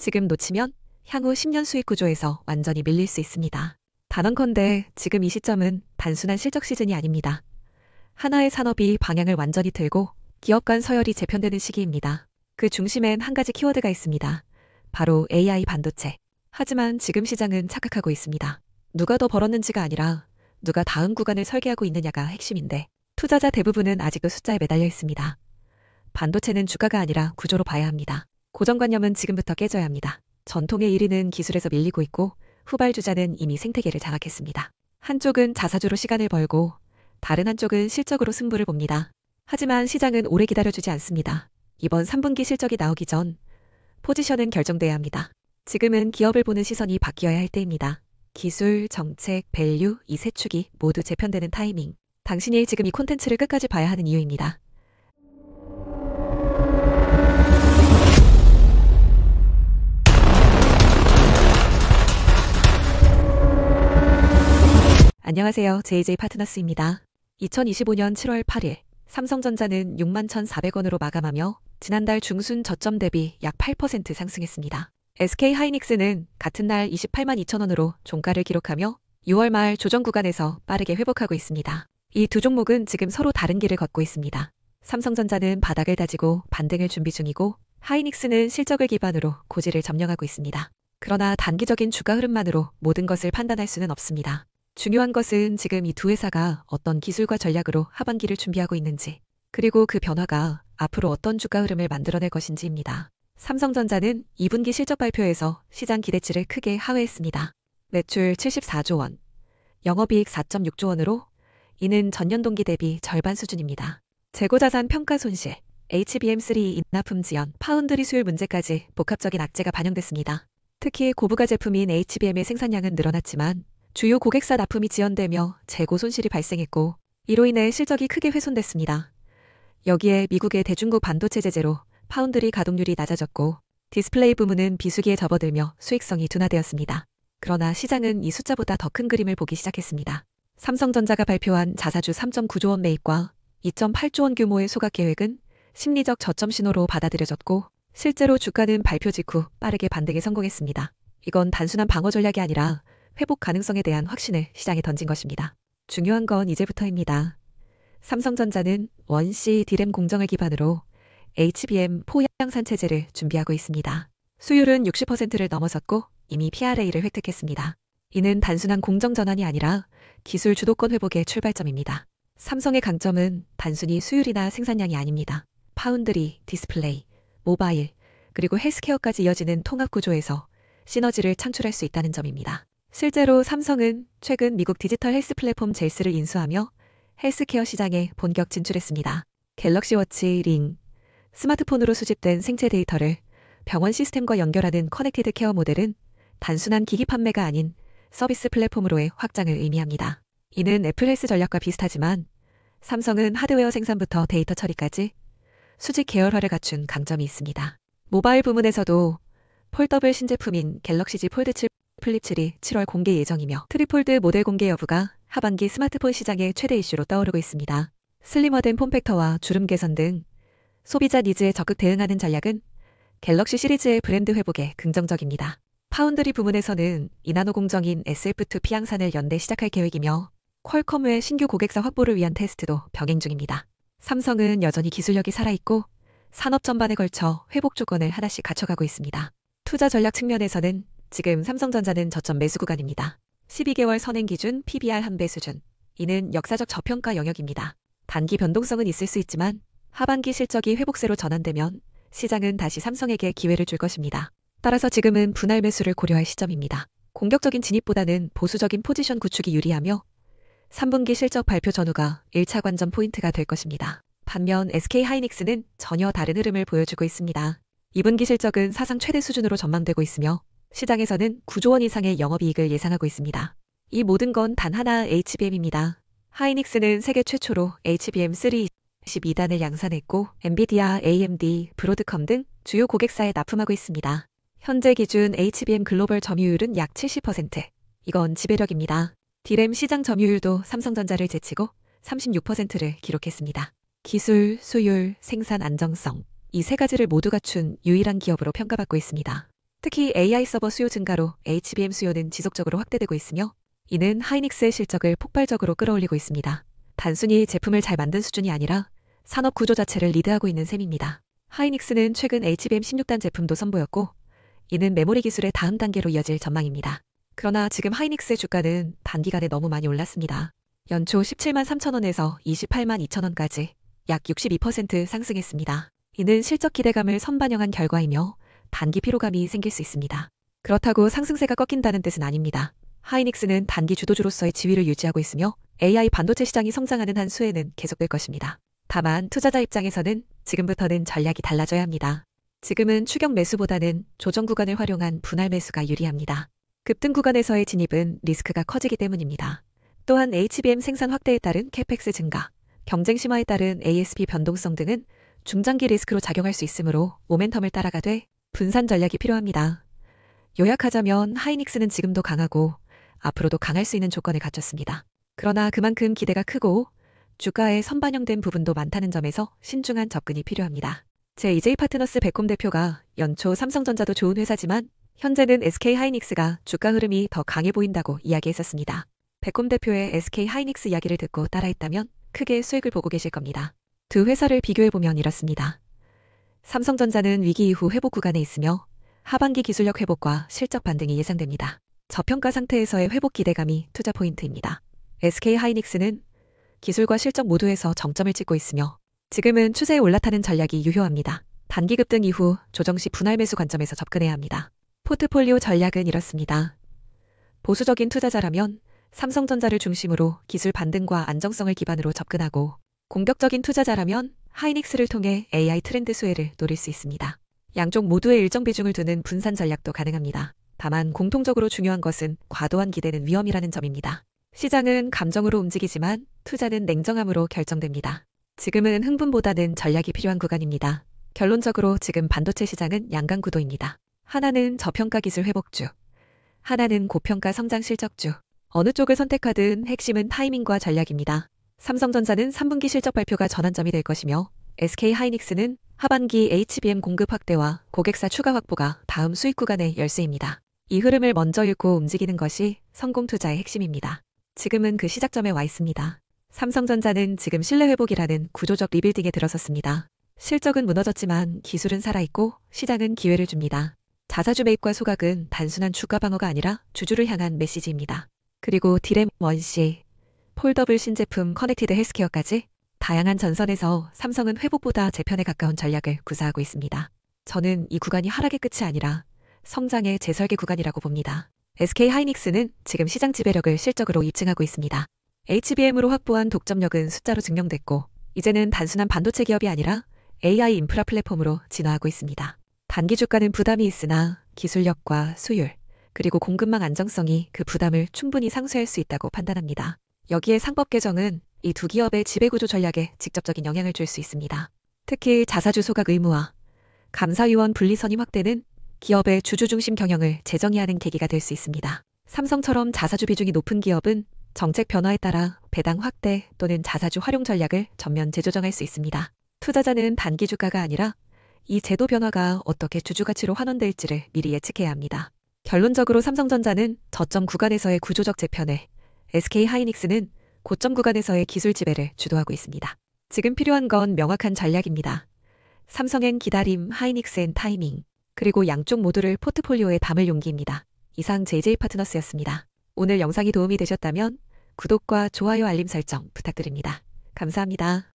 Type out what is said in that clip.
지금 놓치면 향후 10년 수익 구조에서 완전히 밀릴 수 있습니다. 단언컨대 지금 이 시점은 단순한 실적 시즌이 아닙니다. 하나의 산업이 방향을 완전히 틀고 기업 간 서열이 재편되는 시기입니다. 그 중심엔 한 가지 키워드가 있습니다. 바로 AI 반도체. 하지만 지금 시장은 착각하고 있습니다. 누가 더 벌었는지가 아니라 누가 다음 구간을 설계하고 있느냐가 핵심인데 투자자 대부분은 아직도 숫자에 매달려 있습니다. 반도체는 주가가 아니라 구조로 봐야 합니다. 고정관념은 지금부터 깨져야 합니다. 전통의 1위는 기술에서 밀리고 있고 후발주자는 이미 생태계를 장악했습니다. 한쪽은 자사주로 시간을 벌고 다른 한쪽은 실적으로 승부를 봅니다. 하지만 시장은 오래 기다려주지 않습니다. 이번 3분기 실적이 나오기 전 포지션은 결정돼야 합니다. 지금은 기업을 보는 시선이 바뀌어야 할 때입니다. 기술, 정책, 밸류 이 세 축이 모두 재편되는 타이밍. 당신이 지금 이 콘텐츠를 끝까지 봐야 하는 이유입니다. 안녕하세요. JJ 파트너스입니다. 2025년 7월 8일 삼성전자는 61,400원으로 마감하며 지난달 중순 저점 대비 약 8% 상승했습니다. SK하이닉스는 같은 날 282,000원으로 종가를 기록하며 6월 말 조정 구간에서 빠르게 회복하고 있습니다. 이 두 종목은 지금 서로 다른 길을 걷고 있습니다. 삼성전자는 바닥을 다지고 반등을 준비 중이고 하이닉스는 실적을 기반으로 고지를 점령하고 있습니다. 그러나 단기적인 주가 흐름만으로 모든 것을 판단할 수는 없습니다. 중요한 것은 지금 이 두 회사가 어떤 기술과 전략으로 하반기를 준비하고 있는지, 그리고 그 변화가 앞으로 어떤 주가 흐름을 만들어낼 것인지입니다. 삼성전자는 2분기 실적 발표에서 시장 기대치를 크게 하회했습니다. 매출 74조 원, 영업이익 4.6조 원으로 이는 전년 동기 대비 절반 수준입니다. 재고자산 평가 손실, HBM3 인하품 지연, 파운드리 수율 문제까지 복합적인 악재가 반영됐습니다. 특히 고부가 제품인 HBM의 생산량은 늘어났지만 주요 고객사 납품이 지연되며 재고 손실이 발생했고 이로 인해 실적이 크게 훼손됐습니다. 여기에 미국의 대중국 반도체 제재로 파운드리 가동률이 낮아졌고 디스플레이 부문은 비수기에 접어들며 수익성이 둔화되었습니다. 그러나 시장은 이 숫자보다 더 큰 그림을 보기 시작했습니다. 삼성전자가 발표한 자사주 3.9조 원 매입과 2.8조 원 규모의 소각 계획은 심리적 저점 신호로 받아들여졌고 실제로 주가는 발표 직후 빠르게 반등에 성공했습니다. 이건 단순한 방어 전략이 아니라 회복 가능성에 대한 확신을 시장에 던진 것입니다. 중요한 건 이제부터입니다. 삼성전자는 원C D램 공정을 기반으로 HBM 포양산 체제를 준비하고 있습니다. 수율은 60%를 넘어섰고 이미 PRA를 획득했습니다. 이는 단순한 공정 전환이 아니라 기술 주도권 회복의 출발점입니다. 삼성의 강점은 단순히 수율이나 생산량이 아닙니다. 파운드리, 디스플레이, 모바일, 그리고 헬스케어까지 이어지는 통합 구조에서 시너지를 창출할 수 있다는 점입니다. 실제로 삼성은 최근 미국 디지털 헬스 플랫폼 젤스를 인수하며 헬스케어 시장에 본격 진출했습니다. 갤럭시 워치 링, 스마트폰으로 수집된 생체 데이터를 병원 시스템과 연결하는 커넥티드 케어 모델은 단순한 기기 판매가 아닌 서비스 플랫폼으로의 확장을 의미합니다. 이는 애플 헬스 전략과 비슷하지만 삼성은 하드웨어 생산부터 데이터 처리까지 수직 계열화를 갖춘 강점이 있습니다. 모바일 부문에서도 폴더블 신제품인 갤럭시 Z 폴드 7 플립 7이 7월 공개 예정이며 트리폴드 모델 공개 여부가 하반기 스마트폰 시장의 최대 이슈로 떠오르고 있습니다. 슬림화된 폼팩터와 주름 개선 등 소비자 니즈에 적극 대응하는 전략은 갤럭시 시리즈의 브랜드 회복에 긍정적입니다. 파운드리 부문에서는 이나노 공정인 SF2 피양산을 연내 시작할 계획이며 퀄컴 외 신규 고객사 확보를 위한 테스트도 병행 중입니다. 삼성은 여전히 기술력이 살아있고 산업 전반에 걸쳐 회복 조건을 하나씩 갖춰가고 있습니다. 투자 전략 측면에서는 지금 삼성전자는 저점 매수 구간입니다. 12개월 선행 기준 PBR 1배 수준. 이는 역사적 저평가 영역입니다. 단기 변동성은 있을 수 있지만 하반기 실적이 회복세로 전환되면 시장은 다시 삼성에게 기회를 줄 것입니다. 따라서 지금은 분할 매수를 고려할 시점입니다. 공격적인 진입보다는 보수적인 포지션 구축이 유리하며 3분기 실적 발표 전후가 1차 관전 포인트가 될 것입니다. 반면 SK하이닉스는 전혀 다른 흐름을 보여주고 있습니다. 2분기 실적은 사상 최대 수준으로 전망되고 있으며 시장에서는 9조 원 이상의 영업이익을 예상하고 있습니다. 이 모든 건 단 하나 HBM입니다. 하이닉스는 세계 최초로 HBM3 12단을 양산했고 엔비디아, AMD, 브로드컴 등 주요 고객사에 납품하고 있습니다. 현재 기준 HBM 글로벌 점유율은 약 70%. 이건 지배력입니다. D램 시장 점유율도 삼성전자를 제치고 36%를 기록했습니다. 기술, 수율, 생산 안정성 이 세 가지를 모두 갖춘 유일한 기업으로 평가받고 있습니다. 특히 AI 서버 수요 증가로 HBM 수요는 지속적으로 확대되고 있으며 이는 하이닉스의 실적을 폭발적으로 끌어올리고 있습니다. 단순히 제품을 잘 만든 수준이 아니라 산업 구조 자체를 리드하고 있는 셈입니다. 하이닉스는 최근 HBM 16단 제품도 선보였고 이는 메모리 기술의 다음 단계로 이어질 전망입니다. 그러나 지금 하이닉스의 주가는 단기간에 너무 많이 올랐습니다. 연초 17만 3천 원에서 28만 2천 원까지 약 62% 상승했습니다. 이는 실적 기대감을 선반영한 결과이며 단기 피로감이 생길 수 있습니다. 그렇다고 상승세가 꺾인다는 뜻은 아닙니다. 하이닉스는 단기 주도주로서의 지위를 유지하고 있으며 AI 반도체 시장이 성장하는 한 수에는 계속될 것입니다. 다만 투자자 입장에서는 지금부터는 전략이 달라져야 합니다. 지금은 추격 매수보다는 조정 구간을 활용한 분할 매수가 유리합니다. 급등 구간에서의 진입은 리스크가 커지기 때문입니다. 또한 HBM 생산 확대에 따른 캐펙스 증가, 경쟁 심화에 따른 ASP 변동성 등은 중장기 리스크로 작용할 수 있으므로 모멘텀을 따라가되 분산 전략이 필요합니다. 요약하자면 하이닉스는 지금도 강하고 앞으로도 강할 수 있는 조건을 갖췄습니다. 그러나 그만큼 기대가 크고 주가에 선반영된 부분도 많다는 점에서 신중한 접근이 필요합니다. JP파트너스 백홈 대표가 연초 삼성전자도 좋은 회사지만 현재는 SK하이닉스가 주가 흐름이 더 강해 보인다고 이야기했었습니다. 백홈 대표의 SK하이닉스 이야기를 듣고 따라했다면 크게 수익을 보고 계실 겁니다. 두 회사를 비교해보면 이렇습니다. 삼성전자는 위기 이후 회복 구간에 있으며 하반기 기술력 회복과 실적 반등이 예상됩니다. 저평가 상태에서의 회복 기대감이 투자 포인트입니다. SK하이닉스는 기술과 실적 모두에서 정점을 찍고 있으며 지금은 추세에 올라타는 전략이 유효합니다. 단기 급등 이후 조정 시 분할 매수 관점에서 접근해야 합니다. 포트폴리오 전략은 이렇습니다. 보수적인 투자자라면 삼성전자를 중심으로 기술 반등과 안정성을 기반으로 접근하고 공격적인 투자자라면 하이닉스를 통해 AI 트렌드 수혜를 노릴 수 있습니다. 양쪽 모두에 일정 비중을 두는 분산 전략도 가능합니다. 다만 공통적으로 중요한 것은 과도한 기대는 위험이라는 점입니다. 시장은 감정으로 움직이지만 투자는 냉정함으로 결정됩니다. 지금은 흥분보다는 전략이 필요한 구간입니다. 결론적으로 지금 반도체 시장은 양강 구도입니다. 하나는 저평가 기술 회복주, 하나는 고평가 성장 실적주. 어느 쪽을 선택하든 핵심은 타이밍과 전략입니다. 삼성전자는 3분기 실적 발표가 전환점이 될 것이며 SK하이닉스는 하반기 HBM 공급 확대와 고객사 추가 확보가 다음 수익 구간의 열쇠입니다. 이 흐름을 먼저 읽고 움직이는 것이 성공 투자의 핵심입니다. 지금은 그 시작점에 와 있습니다. 삼성전자는 지금 신뢰 회복이라는 구조적 리빌딩에 들어섰습니다. 실적은 무너졌지만 기술은 살아있고 시장은 기회를 줍니다. 자사주 매입과 소각은 단순한 주가 방어가 아니라 주주를 향한 메시지입니다. 그리고 디램, 원시, 폴더블 신제품 커넥티드 헬스케어까지 다양한 전선에서 삼성은 회복보다 재편에 가까운 전략을 구사하고 있습니다. 저는 이 구간이 하락의 끝이 아니라 성장의 재설계 구간이라고 봅니다. SK하이닉스는 지금 시장 지배력을 실적으로 입증하고 있습니다. HBM으로 확보한 독점력은 숫자로 증명됐고 이제는 단순한 반도체 기업이 아니라 AI 인프라 플랫폼으로 진화하고 있습니다. 단기 주가는 부담이 있으나 기술력과 수율, 그리고 공급망 안정성이 그 부담을 충분히 상쇄할 수 있다고 판단합니다. 여기에 상법 개정은 이 두 기업의 지배구조 전략에 직접적인 영향을 줄 수 있습니다. 특히 자사주 소각 의무화, 감사위원 분리 선임 확대는 기업의 주주 중심 경영을 재정의하는 계기가 될 수 있습니다. 삼성처럼 자사주 비중이 높은 기업은 정책 변화에 따라 배당 확대 또는 자사주 활용 전략을 전면 재조정할 수 있습니다. 투자자는 단기 주가가 아니라 이 제도 변화가 어떻게 주주 가치로 환원될지를 미리 예측해야 합니다. 결론적으로 삼성전자는 저점 구간에서의 구조적 재편을, SK하이닉스는 고점 구간에서의 기술 지배를 주도하고 있습니다. 지금 필요한 건 명확한 전략입니다. 삼성엔 기다림, 하이닉스엔 타이밍, 그리고 양쪽 모두를 포트폴리오에 담을 용기입니다. 이상 JP파트너스였습니다. 오늘 영상이 도움이 되셨다면 구독과 좋아요 알림 설정 부탁드립니다. 감사합니다.